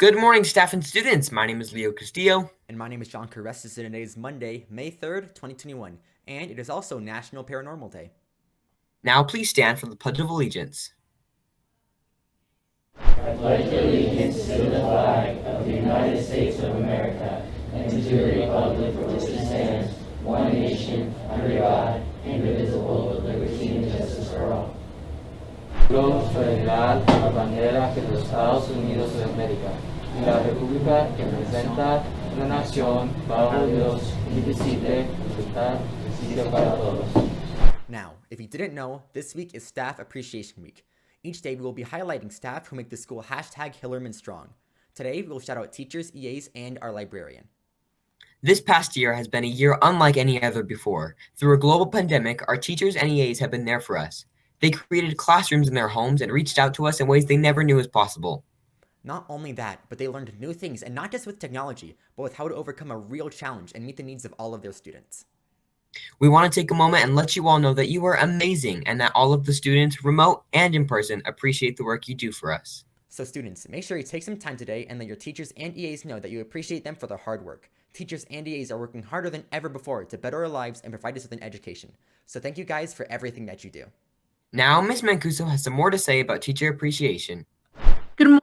Good morning, staff and students. My name is Leo Castillo. And my name is John Carestis, and today is Monday, May 3rd, 2021, and it is also National Paranormal Day. Now please stand for the Pledge of Allegiance. I pledge allegiance to the flag of the United States of America and to the republic for which it stands, one nation, under God, indivisible, with liberty and justice for all. Juro federal la bandera de los Estados Unidos de América y la república que representa una nación bajo Dios, indivisible, libertad y justicia para todos. Now, if you didn't know, this week is Staff Appreciation Week. Each day we will be highlighting staff who make the school #HillermanStrong. Today we will shout out teachers, EAs, and our librarian. This past year has been a year unlike any other before. Through a global pandemic, our teachers and EAs have been there for us. They created classrooms in their homes and reached out to us in ways they never knew was possible. Not only that, but they learned new things, and not just with technology, but with how to overcome a real challenge and meet the needs of all of their students. We want to take a moment and let you all know that you are amazing and that all of the students, remote and in person, appreciate the work you do for us. So students, make sure you take some time today and let your teachers and EAs know that you appreciate them for their hard work. Teachers and EAs are working harder than ever before to better our lives and provide us with an education. So thank you guys for everything that you do. Now, Ms. Mancuso has some more to say about teacher appreciation. Good morning,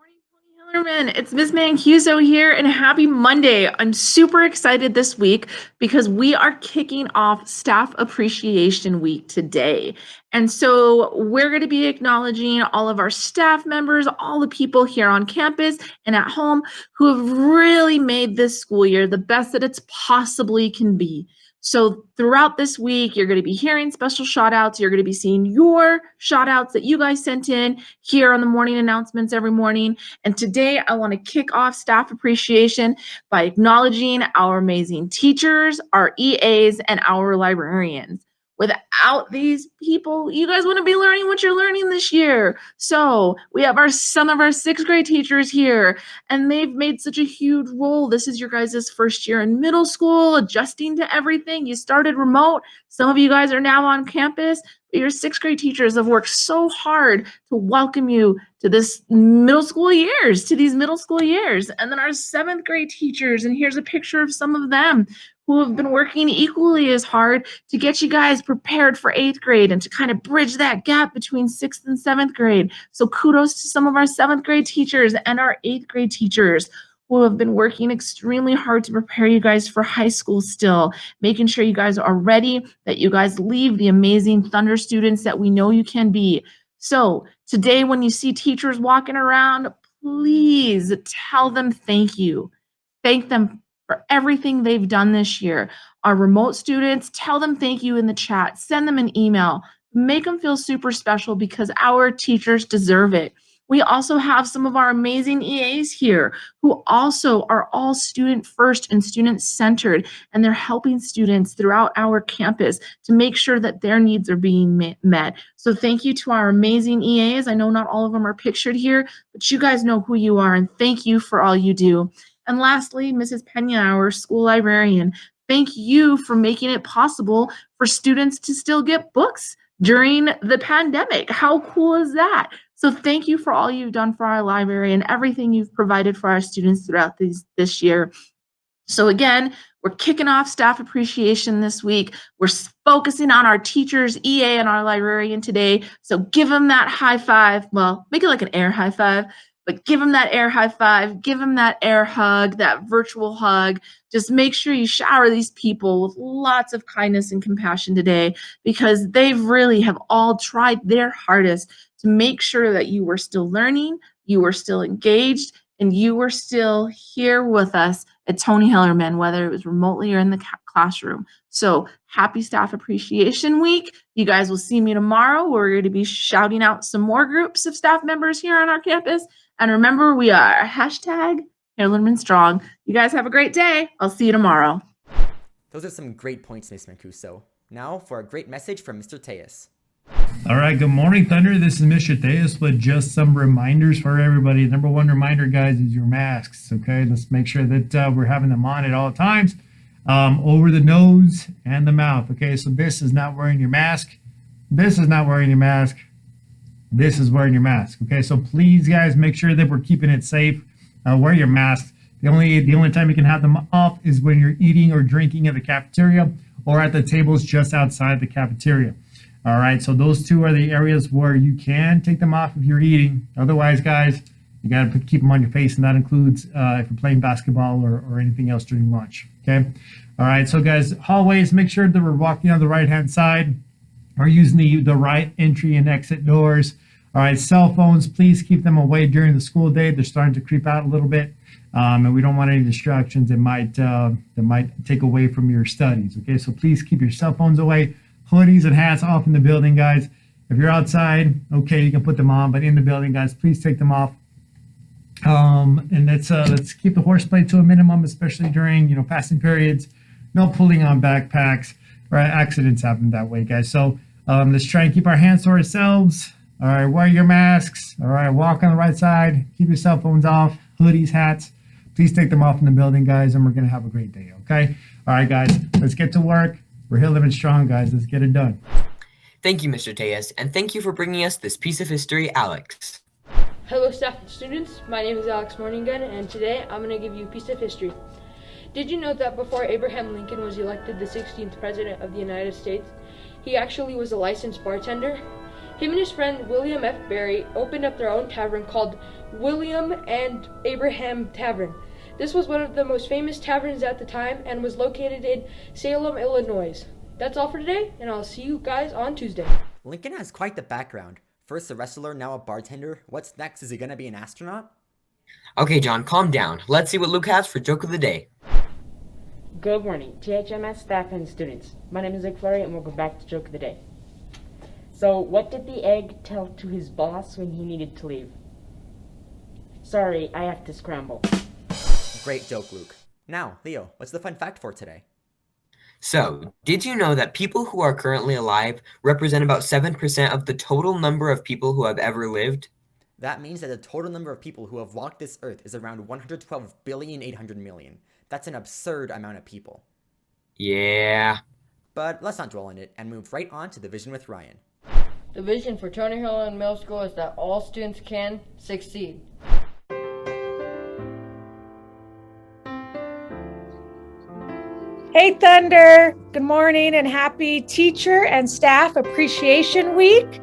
Tony Hillerman. It's Ms. Mancuso here, and happy Monday. I'm super excited this week because we are kicking off Staff Appreciation Week today. And so we're going to be acknowledging all of our staff members, all the people here on campus and at home who have really made this school year the best that it's possibly can be. So throughout this week, you're going to be hearing special shout outs. You're going to be seeing your shout outs that you guys sent in here on the morning announcements every morning. And today I want to kick off staff appreciation by acknowledging our amazing teachers, our EAs, and our librarians. Without these people, you guys wouldn't be learning what you're learning this year. So we have some of our sixth grade teachers here, and they've made such a huge role. This is your guys' first year in middle school, adjusting to everything. You started remote. Some of you guys are now on campus. But your sixth grade teachers have worked so hard to welcome you to these middle school years. And then our seventh grade teachers, and here's a picture of some of them who have been working equally as hard to get you guys prepared for eighth grade and to kind of bridge that gap between sixth and seventh grade. So kudos to some of our seventh grade teachers and our eighth grade teachers who have been working extremely hard to prepare you guys for high school still, making sure you guys are ready, that you guys leave the amazing Thunder students that we know you can be. So today when you see teachers walking around, please tell them thank you. Thank them for everything they've done this year. Our remote students, tell them thank you in the chat. Send them an email. Make them feel super special because our teachers deserve it. We also have some of our amazing EAs here who also are all student first and student centered, and they're helping students throughout our campus to make sure that their needs are being met. So thank you to our amazing EAs. I know not all of them are pictured here, but you guys know who you are, and thank you for all you do. And lastly, Mrs. Pena, our school librarian, thank you for making it possible for students to still get books during the pandemic. How cool is that? So thank you for all you've done for our library and everything you've provided for our students throughout this year. So again, we're kicking off staff appreciation this week. We're focusing on our teachers, EA, and our librarian today. So give them that high five. Well, make it like an air high five, but give them that air high five, give them that air hug, that virtual hug. Just make sure you shower these people with lots of kindness and compassion today, because they really have all tried their hardest to make sure that you were still learning, you were still engaged, and you were still here with us at Tony Hillerman, whether it was remotely or in the classroom. So happy Staff Appreciation Week. You guys will see me tomorrow. We're going to be shouting out some more groups of staff members here on our campus. And remember, we are #HillermanStrong. You guys have a great day. I'll see you tomorrow. Those are some great points, Ms. Mancuso. Now for a great message from Mr. Tejas. All right, good morning, Thunder. This is Mr. Tejas with just some reminders for everybody. Number one reminder, guys, is your masks, okay? Let's make sure that we're having them on at all times, over the nose and the mouth, okay? So this is not wearing your mask. This is not wearing your mask. This is wearing your mask, okay? So please, guys, make sure that we're keeping it safe. wear your mask. The only time you can have them off is when you're eating or drinking in the cafeteria or at the tables just outside the cafeteria. All right, so those two are the areas where you can take them off if you're eating. Otherwise, guys, you got to keep them on your face, and that includes if you're playing basketball or anything else during lunch. Okay. All right, so guys, hallways, make sure that we're walking on the right-hand side. We're using the right entry and exit doors. All right, cell phones, please keep them away during the school day. They're starting to creep out a little bit, and we don't want any distractions that might take away from your studies. Okay, so please keep your cell phones away. Hoodies and hats off in the building, guys. If you're outside, okay, you can put them on, but in the building, guys, please take them off. And let's keep the horseplay to a minimum, especially during passing periods. No pulling on backpacks. Right, accidents happen that way, guys. So let's try and keep our hands to ourselves. All right, wear your masks. All right, walk on the right side. Keep your cell phones off. Hoodies, hats. Please take them off in the building, guys, and we're gonna have a great day. Okay. All right, guys, let's get to work. We're here living strong, guys. Let's get it done. Thank you, Mr. Tejas, and thank you for bringing us this piece of history, Alex. Hello, staff and students. My name is Alex Morningun, and today I'm going to give you a piece of history. Did you know that before Abraham Lincoln was elected the 16th President of the United States, he actually was a licensed bartender? Him and his friend William F. Berry opened up their own tavern called William and Abraham Tavern. This was one of the most famous taverns at the time and was located in Salem, Illinois. That's all for today, and I'll see you guys on Tuesday. Lincoln has quite the background. First a wrestler, now a bartender. What's next? Is he gonna be an astronaut? Okay, John, calm down. Let's see what Luke has for joke of the day. Good morning, THMS staff and students. My name is Zach Flurry, and we'll go back to joke of the day. So, what did the egg tell to his boss when he needed to leave? Sorry, I have to scramble. Great joke, Luke. Now, Leo, what's the fun fact for today? So, did you know that people who are currently alive represent about 7% of the total number of people who have ever lived? That means that the total number of people who have walked this earth is around 112,800,000,000. That's an absurd amount of people. Yeah. But let's not dwell on it and move right on to the vision with Ryan. The vision for Tony Hill Middle School is that all students can succeed. Hey Thunder, good morning and happy Teacher and Staff Appreciation Week.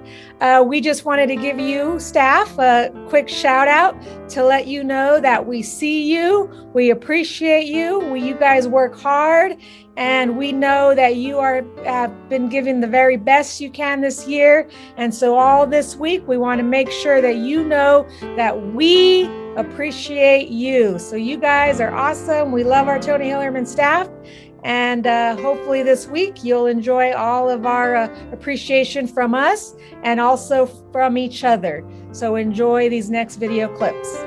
We just wanted to give you staff a quick shout out to let you know that we see you, we appreciate you, you guys work hard, and we know that you have been giving the very best you can this year. And so all this week, we want to make sure that you know that we appreciate you. So you guys are awesome. We love our Tony Hillerman staff. And hopefully this week you'll enjoy all of our appreciation from us and also from each other. So enjoy these next video clips.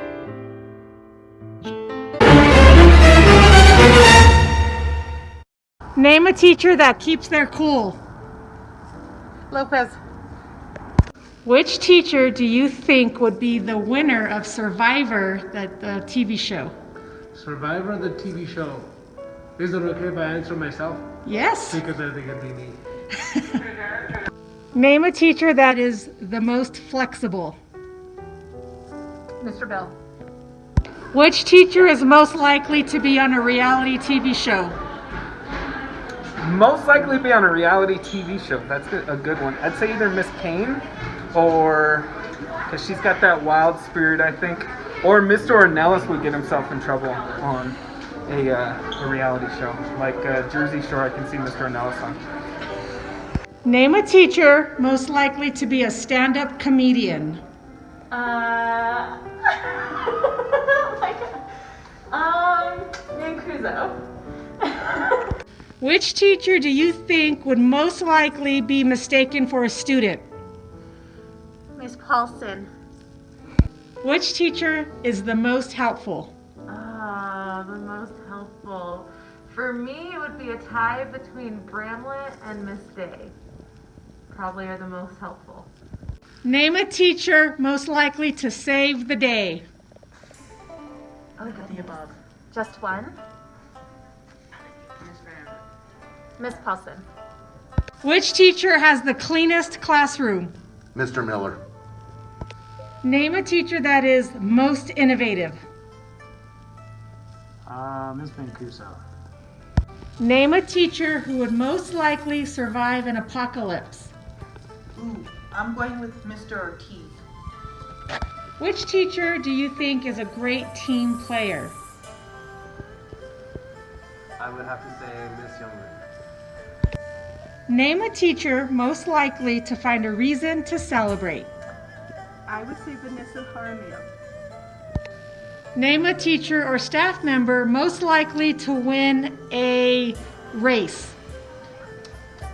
Name a teacher that keeps their cool. Lopez. Which teacher do you think would be the winner of Survivor, the TV show? Survivor, the TV show. Is it okay if I answer myself? Yes. Because I think it'd be me. Name a teacher that is the most flexible. Mr. Bell. Which teacher is most likely to be on a reality TV show? Most likely be on a reality TV show. That's a good one. I'd say either Miss Kane or, because she's got that wild spirit, I think, or Mr. Ornelas would get himself in trouble on a reality show. Like Jersey Shore, I can see Mr. Ornelas on. Name a teacher most likely to be a stand-up comedian. Mancuso. Which teacher do you think would most likely be mistaken for a student? Miss Paulson. Which teacher is the most helpful? The most helpful. For me, it would be a tie between Bramlett and Miss Day. Probably are the most helpful. Name a teacher most likely to save the day. Oh, the above. Just one? Miss Paulson. Which teacher has the cleanest classroom? Mr. Miller. Name a teacher that is most innovative. Ms. Mancuso. Name a teacher who would most likely survive an apocalypse. Ooh, I'm going with Mr. Ortiz. Which teacher do you think is a great team player? I would have to say Miss Youngman. Name a teacher most likely to find a reason to celebrate. I would say Vanessa Jaramillo. Name a teacher or staff member most likely to win a race.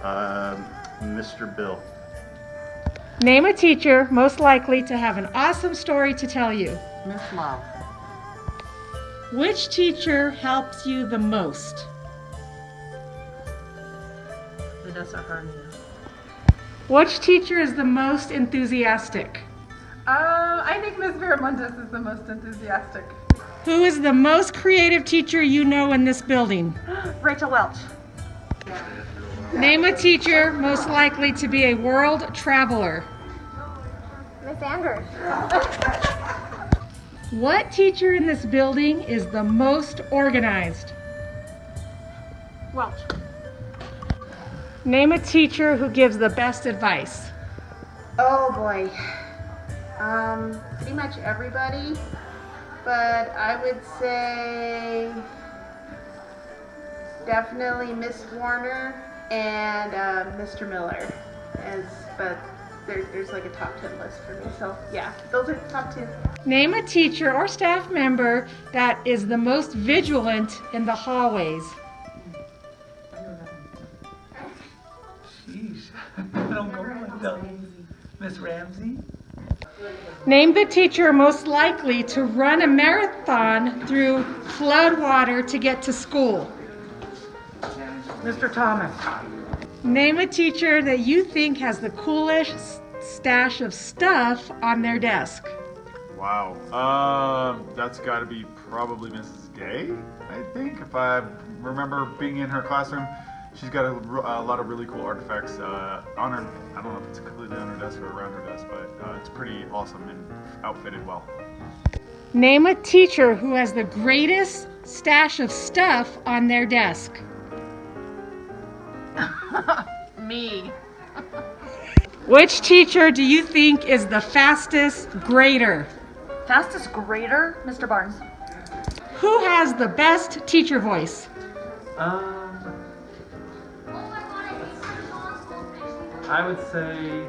Mr. Bill. Name a teacher most likely to have an awesome story to tell you. Miss Love. Which teacher helps you the most? Vanessa Jaramillo. Which teacher is the most enthusiastic? I think Ms. Viramontes is the most enthusiastic. Who is the most creative teacher you know in this building? Rachel Welch. Name a teacher most likely to be a world traveler. Miss Andrews. What teacher in this building is the most organized? Welch. Name a teacher who gives the best advice. Oh boy. Pretty much everybody, but I would say definitely Miss Warner and Mr. Miller, but there's like a top 10 list for me, so yeah, those are the top 2. Name a teacher or staff member that is the most vigilant in the hallways. Sheesh. I don't go like that. Miss Ramsey. Name the teacher most likely to run a marathon through flood water to get to school. Mr. Thomas. Name a teacher that you think has the coolest stash of stuff on their desk. Wow. That's got to be probably Mrs. Day, I think. If I remember being in her classroom, she's got a lot of really cool artifacts on her. I don't know if it's completely on her desk or around her desk, but it's pretty awesome and outfitted well. Name a teacher who has the greatest stash of stuff on their desk. Me. Which teacher do you think is the fastest grader? Fastest grader? Mr. Barnes. Who has the best teacher voice? I would say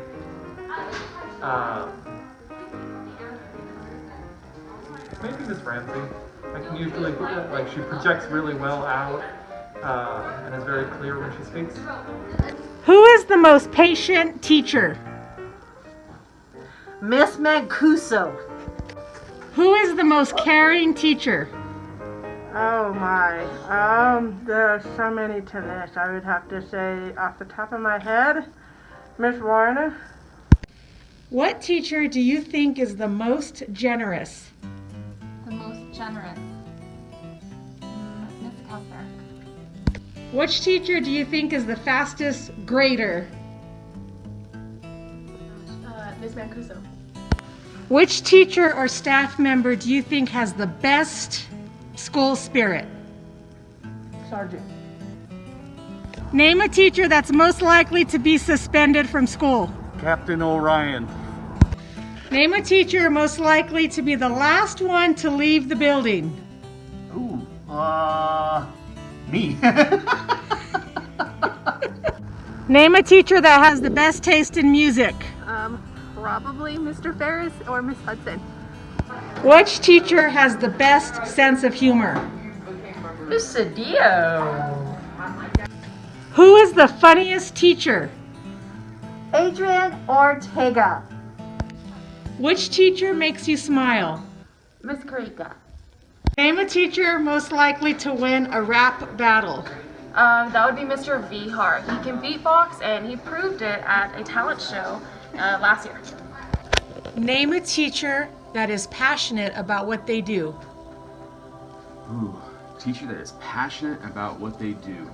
maybe Miss Ramsey. I can usually like she projects really well out and is very clear when she speaks. Who is the most patient teacher? Miss Mancuso. Who is the most caring teacher? Oh my. There are so many to list. I would have to say off the top of my head, Miss Warner. What teacher do you think is the most generous? The most generous. Miss Kessler. Which teacher do you think is the fastest grader? Miss Mancuso. Which teacher or staff member do you think has the best school spirit? Sergeant. Name a teacher that's most likely to be suspended from school. Captain Orion. Name a teacher most likely to be the last one to leave the building. Ooh, me. Name a teacher that has the best taste in music. Probably Mr. Ferris or Miss Hudson. Which teacher has the best sense of humor? Miss Cedillo. Who is the funniest teacher? Adrian Ortega. Which teacher makes you smile? Miss Karika. Name a teacher most likely to win a rap battle. That would be Mr. Vihar. He can beatbox and he proved it at a talent show last year. Name a teacher that is passionate about what they do. Ooh, teacher that is passionate about what they do.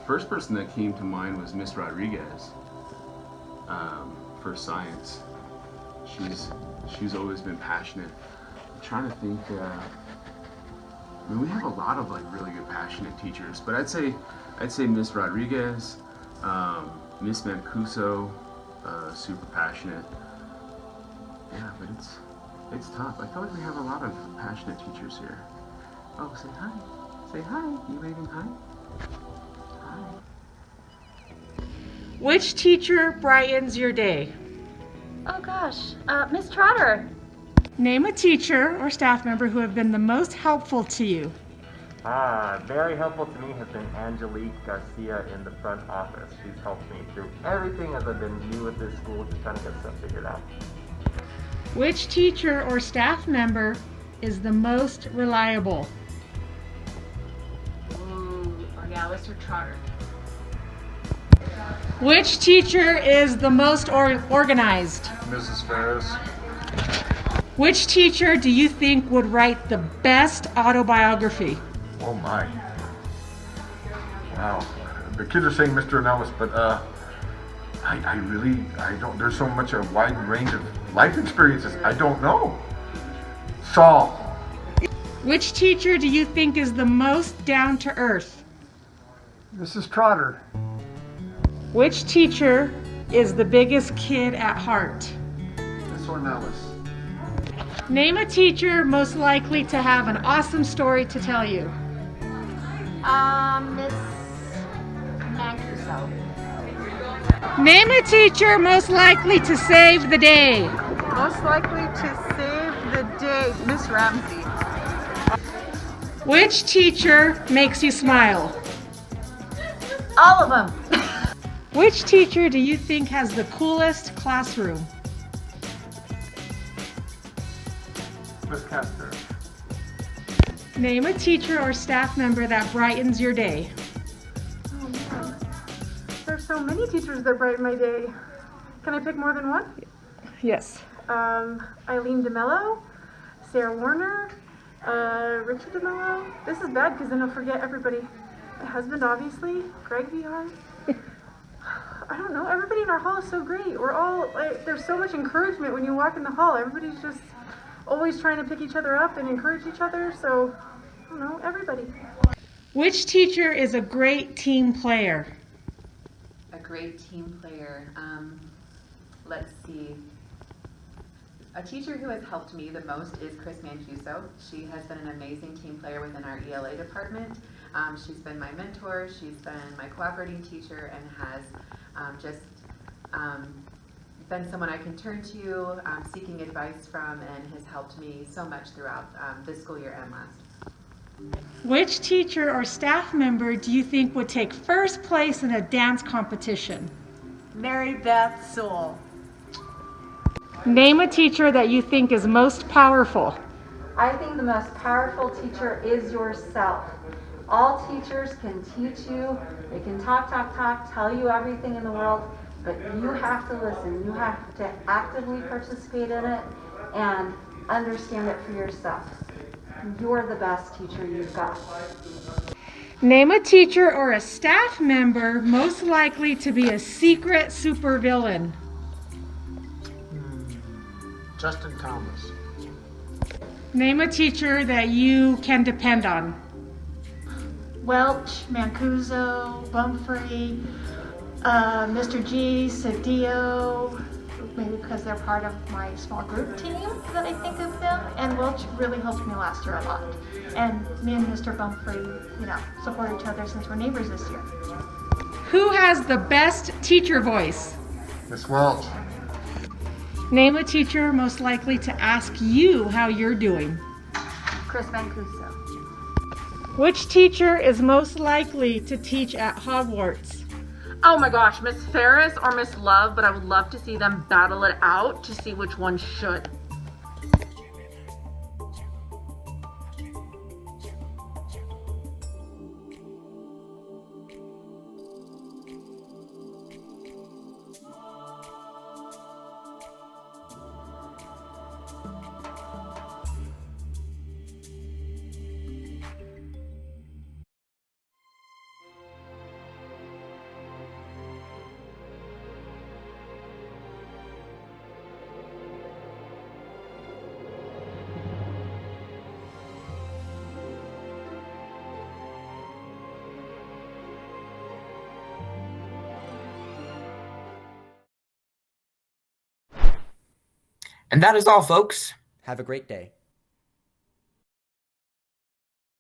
First person that came to mind was Miss Rodriguez for science. She's always been passionate. I'm trying to think I mean, we have a lot of like really good, passionate teachers, but I'd say Miss Rodriguez, Miss Mancuso, super passionate. Yeah, but it's tough. I feel like we have a lot of passionate teachers here. Oh, say hi. Say hi. You waving hi? Hi. Which teacher brightens your day? Oh gosh, Miss Trotter. Name a teacher or staff member who have been the most helpful to you. Very helpful to me has been Angelique Garcia in the front office. She's helped me through everything as I've been new at this school, just trying to get stuff figured out. Which teacher or staff member is the most reliable? Mr. Trotter. Which teacher is the most organized? Mrs. Ferris. Which teacher do you think would write the best autobiography? Oh my. Wow. The kids are saying Mr. Anellis, but I don't, there's so much a wide range of life experiences. I don't know. Saul. Which teacher do you think is the most down to earth? Mrs. Trotter. Which teacher is the biggest kid at heart? Miss Ornelas. Name a teacher most likely to have an awesome story to tell you. Miss Mancuso. Name a teacher most likely to save the day. Most likely to save the day, Miss Ramsey. Which teacher makes you smile? All of them. Which teacher do you think has the coolest classroom? Miss Castor. Name a teacher or staff member that brightens your day. Oh man, there's so many teachers that brighten my day. Can I pick more than one? Yes. Eileen DeMello, Sarah Warner, Richard DeMello. This is bad because then I'll forget everybody. My husband, obviously, Greg VR. I don't know, everybody in our hall is so great. We're all, like, there's so much encouragement when you walk in the hall. Everybody's just always trying to pick each other up and encourage each other. So, I don't know, everybody. Which teacher is a great team player? A great team player. Let's see. A teacher who has helped me the most is Chris Mancuso. She has been an amazing team player within our ELA department. She's been my mentor, she's been my cooperating teacher, and has been someone I can turn to, seeking advice from, and has helped me so much throughout this school year and last. Which teacher or staff member do you think would take first place in a dance competition? Mary Beth Sewell. Name a teacher that you think is most powerful. I think the most powerful teacher is yourself. All teachers can teach you, they can talk, tell you everything in the world, but you have to listen. You have to actively participate in it and understand it for yourself. You're the best teacher you've got. Name a teacher or a staff member most likely to be a secret supervillain. Justin Thomas. Name a teacher that you can depend on. Welch, Mancuso, Bumfrey, Mr. G, Cedillo, maybe because they're part of my small group team that I think of them, and Welch really helped me last year a lot. And me and Mr. Bumfrey, support each other since we're neighbors this year. Who has the best teacher voice? Miss Welch. Name a teacher most likely to ask you how you're doing. Chris Mancuso. Which teacher is most likely to teach at Hogwarts? Oh my gosh, Miss Ferris or Miss Love, but I would love to see them battle it out to see which one should. And that is all, folks. Have a great day.